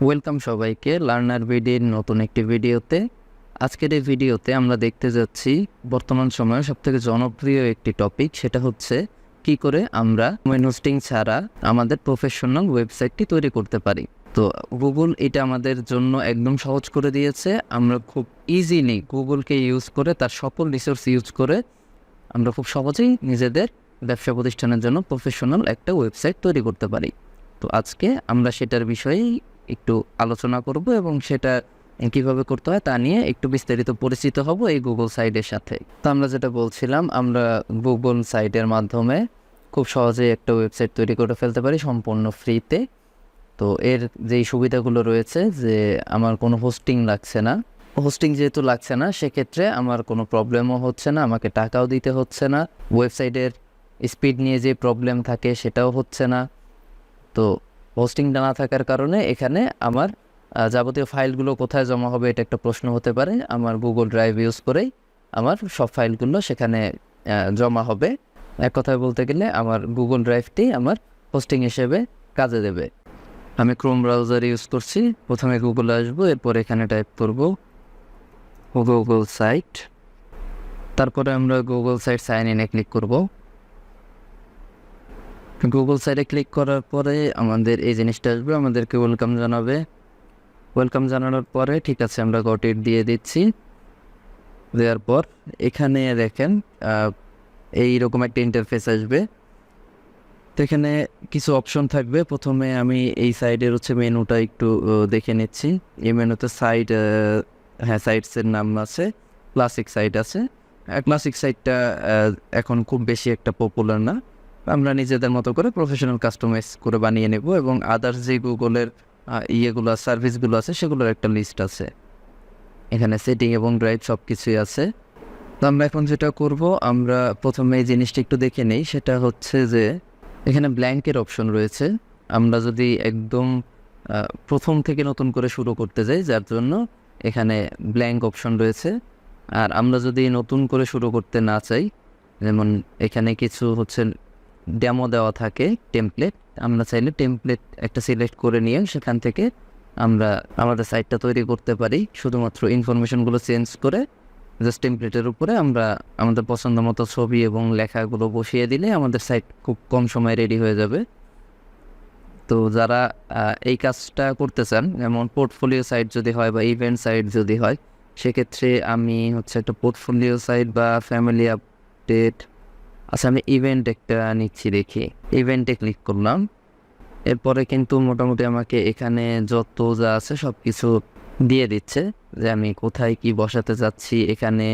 Welcome সবাইকে learner বিডির নতুন একটি ভিডিওতে। আজকের এই ভিডিওতে আমরা দেখতে যাচ্ছি বর্তমান সময়ে সবথেকে জনপ্রিয় একটি টপিক, সেটা হচ্ছে কি করে আমরা ডোমেইন হোস্টিং ছাড়া আমাদের প্রফেশনাল ওয়েবসাইটটি তৈরি করতে পারি। তো গুগল এটা আমাদের জন্য একদম সহজ করে দিয়েছে। আমরা খুব ইজিলি গুগলকে ইউজ করে, তার সকল রিসোর্স ইউজ করে আমরা খুব সহজেই নিজেদের ব্যবসা প্রতিষ্ঠানের জন্য প্রফেশনাল একটা ওয়েবসাইট তৈরি করতে পারি। তো আজকে আমরা সেটার বিষয়েই একটু আলোচনা করব এবং সেটা কীভাবে করতে হয় তা নিয়ে একটু বিস্তারিত পরিচিত হব এই গুগল সাইটের সাথে। তো আমরা যেটা বলছিলাম, আমরা গুগল সাইটের মাধ্যমে খুব সহজেই একটা ওয়েবসাইট তৈরি করে ফেলতে পারি সম্পূর্ণ ফ্রিতে। তো এর যেই সুবিধাগুলো রয়েছে, যে আমার কোনো হোস্টিং লাগছে না, যেহেতু লাগছে না সেক্ষেত্রে আমার কোনো প্রবলেমও হচ্ছে না, আমাকে টাকাও দিতে হচ্ছে না, ওয়েবসাইটের স্পিড নিয়ে যে প্রবলেম থাকে সেটাও হচ্ছে না। তো হোস্টিংটা না থাকার কারণে এখানে আমার যাবতীয় ফাইলগুলো কোথায় জমা হবে এটা একটা প্রশ্ন হতে পারে। আমার গুগল ড্রাইভ ইউজ করেই আমার সব ফাইলগুলো সেখানে জমা হবে। এক কথায় বলতে গেলে আমার গুগল ড্রাইভটি আমার হোস্টিং হিসেবে কাজে দেবে। আমি ক্রোম ব্রাউজার ইউজ করছি। প্রথমে গুগলে আসবো, এরপর এখানে টাইপ করব গুগল সাইট, তারপরে আমরা গুগল সাইট সাইন ইনে ক্লিক করব। গুগল সাইটে ক্লিক করার পরে আমাদের এই জিনিসটা আসবে, আমাদেরকে ওয়েলকাম জানাবে। ওয়েলকাম জানানোর পরে ঠিক আছে আমরা গট ইট দিয়ে দিচ্ছি। দেওয়ার পর এখানে দেখেন এইরকম একটা ইন্টারফেস আসবে। তো এখানে কিছু অপশন থাকবে। প্রথমে আমি এই সাইডের হচ্ছে মেনুটা একটু দেখে নিচ্ছি। এই মেনুতে সাইটসের নাম আছে, ক্লাসিক সাইট আছে। ক্লাসিক সাইটটা এখন খুব বেশি একটা পপুলার না, আমরা নিজেদের মতো করে প্রফেশনাল কাস্টমাইজ করে বানিয়ে নেব। এবং আদার্স যে গুগলের ইয়েগুলো সার্ভিসগুলো আছে সেগুলোর একটা লিস্ট আছে এখানে, সেটিং এবং ড্রাইভ সব কিছুই আছে। তো আমরা এখন যেটা করব, আমরা প্রথমে এই জিনিসটা একটু দেখে নেই। সেটা হচ্ছে যে এখানে ব্ল্যাঙ্কের অপশন রয়েছে। আমরা যদি একদম প্রথম থেকে নতুন করে শুরু করতে যাই, যার জন্য এখানে ব্ল্যাঙ্ক অপশন রয়েছে। আর আমরা যদি নতুন করে শুরু করতে না চাই, যেমন এখানে কিছু হচ্ছে ডেমো দেওয়া থাকে, টেমপ্লেট, আমরা চাইলে টেমপ্লেট একটা সিলেক্ট করে নিয়ে সেখান থেকে আমরা আমাদের সাইটটা তৈরি করতে পারি। শুধুমাত্র ইনফরমেশনগুলো চেঞ্জ করে জাস্ট টেমপ্লেটের উপরে আমরা আমাদের পছন্দ মতো ছবি এবং লেখাগুলো বসিয়ে দিলে আমাদের সাইট খুব কম সময়ে রেডি হয়ে যাবে। তো যারা এই কাজটা করতে চান, যেমন পোর্টফোলিও সাইট যদি হয় বা ইভেন্ট সাইট যদি হয়, সেক্ষেত্রে আমি হচ্ছে একটা পোর্টফোলিও সাইট বা ফ্যামিলি আপডেট, আচ্ছা আমি ইভেন্ট একটা নিচ্ছি, দেখি ইভেন্টে ক্লিক করলাম। এরপরে কিন্তু মোটামুটি আমাকে এখানে যত যা আছে সব কিছু দিয়ে দিচ্ছে, যে আমি কোথায় কি বসাতে যাচ্ছি। এখানে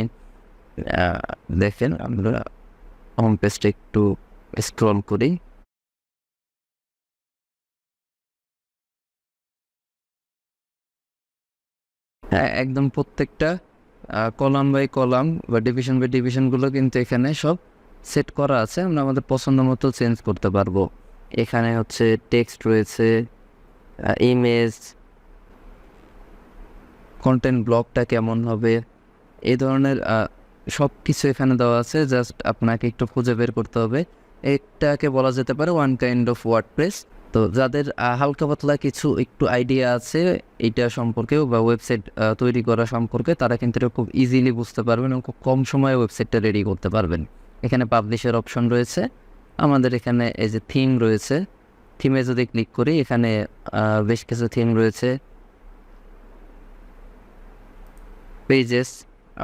দেখেন, আমরা হোম পেজটা একটু স্ক্রল করি। হ্যাঁ, একদম প্রত্যেকটা কলাম বাই কলাম বা ডিভিশন বাই ডিভিশনগুলো কিন্তু এখানে সব সেট করা আছে। আমরা আমাদের পছন্দ মতো চেঞ্জ করতে পারবো। এখানে হচ্ছে টেক্সট রয়েছে, ইমেজ, কন্টেন্ট ব্লকটা কেমন হবে, এই ধরনের সব কিছু এখানে দেওয়া আছে। জাস্ট আপনাকে একটু খুঁজে বের করতে হবে। এটাকে বলা যেতে পারে ওয়ান কাইন্ড অফ ওয়ার্ডপ্রেস। তো যাদের হালকা পাতলা কিছু একটু আইডিয়া আছে এইটা সম্পর্কেও বা ওয়েবসাইট তৈরি করা সম্পর্কে, তারা কিন্তু এটা খুব ইজিলি বুঝতে পারবেন এবং খুব কম সময়ে ওয়েবসাইটটা রেডি করতে পারবেন। এখানে পাবলিশের অপশন রয়েছে, আমাদের এখানে এই যে থিম রয়েছে, থিমে যদি ক্লিক করি এখানে বেশ কিছু থিম রয়েছে। পেজেস,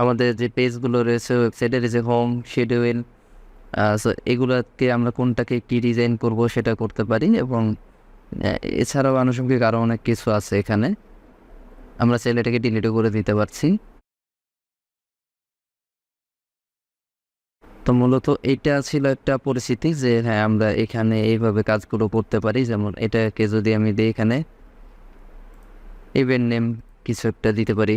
আমাদের যে পেজগুলো রয়েছে ওয়েবসাইটের, যে হোম, শিডিউল, সো এগুলোকে আমরা কোনটাকে কী ডিজাইন করব সেটা করতে পারি। এবং এছাড়াও আনুষঙ্গিক আরও অনেক কিছু আছে এখানে, আমরা চাইলে এটাকে ডিলিটও করে দিতে পারছি। তো মূলত এটা ছিল একটা পরিস্থিতি যে হ্যাঁ আমরা এখানে এইভাবে কাজগুলো করতে পারি। যেমন এটাকে যদি আমি দিই, এখানে ইভেন্ট নেম কিছু একটা দিতে পারি।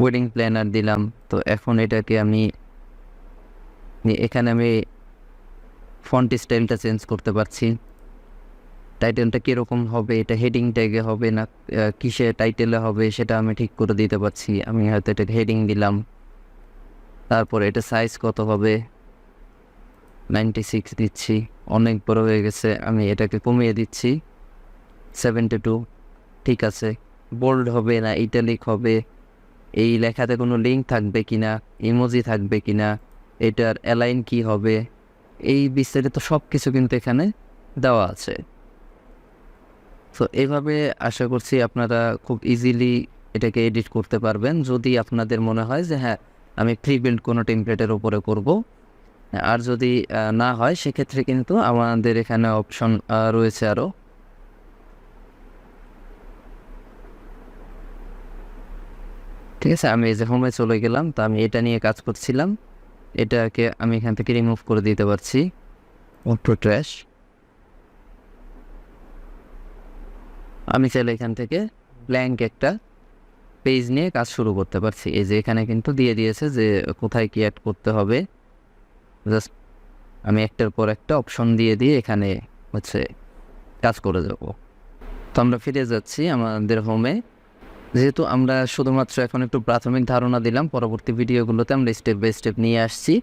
ওয়েডিং প্ল্যানার দিলাম। তো এখন এটাকে আমি এখানে ফন্ট স্টাইলটা চেঞ্জ করতে পারছি। টাইটেলটা কীরকম হবে, এটা হেডিং ট্যাগে হবে না কিসে টাইটেলে হবে সেটা আমি ঠিক করে দিতে পারছি। আমি হয়তো এটা হেডিং দিলাম, তারপরে এটা সাইজ কত হবে, 96 দিচ্ছি, অনেক বড় হয়ে গেছে, আমি এটাকে কমিয়ে দিচ্ছি 72। ঠিক আছে, বোল্ড হবে না ইটালিক হবে, এই লেখাতে কোনো লিঙ্ক থাকবে কিনা, ইমোজি থাকবে কিনা, এটার অ্যালাইন কি হবে, এই বিস্তারিত সব কিছু কিন্তু এখানে দেওয়া আছে। তো এইভাবে আশা করছি আপনারা খুব ইজিলি এটাকে এডিট করতে পারবেন, যদি আপনাদের মনে হয় যে হ্যাঁ আমি প্রি বিল্ড কোনো টেমপ্লেটের উপরে করব। আর যদি না হয় সেক্ষেত্রে কিন্তু আমাদের এখানে অপশন রয়েছে আরও। ঠিক আছে, আমি এই যে হোমে চলে গেলাম, তো আমি এটা নিয়ে কাজ করছিলাম, এটাকে আমি এখান থেকে রিমুভ করে দিতে পারছি, অটো ট্র্যাশ। আমি চাইলে এখান থেকে ব্ল্যাঙ্ক একটা পেজ নিয়ে কাজ শুরু করতে পারছি। এই যে এখানে কিন্তু দিয়ে দিয়েছে যে কোথায় কি অ্যাড করতে হবে, জাস্ট আমি একটার পর একটা অপশন দিয়ে দিয়ে এখানে হচ্ছে কাজ করে যাব। তো আমরা ফিরে যাচ্ছি আমাদের হোমে। যেহেতু আমরা শুধুমাত্র এখন একটু প্রাথমিক ধারণা দিলাম, পরবর্তী ভিডিওগুলোতে আমরা স্টেপ বাই স্টেপ নিয়ে আসছি।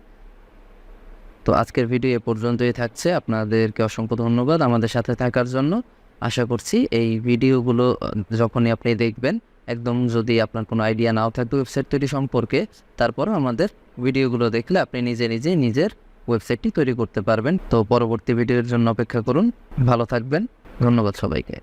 তো আজকের ভিডিও এ পর্যন্তই থাকছে। আপনাদেরকে অসংখ্য ধন্যবাদ আমাদের সাথে থাকার জন্য। আশা করছি এই ভিডিওগুলো যখনই আপনি দেখবেন, একদম যদি আপনার কোনো আইডিয়া নাও থাকবে ওয়েবসাইট তৈরি সম্পর্কে, তারপরও আমাদের ভিডিওগুলো দেখলে আপনি নিজে নিজের ওয়েবসাইটটি তৈরি করতে পারবেন। তো পরবর্তী ভিডিওর জন্য অপেক্ষা করুন। ভালো থাকবেন। ধন্যবাদ সবাইকে।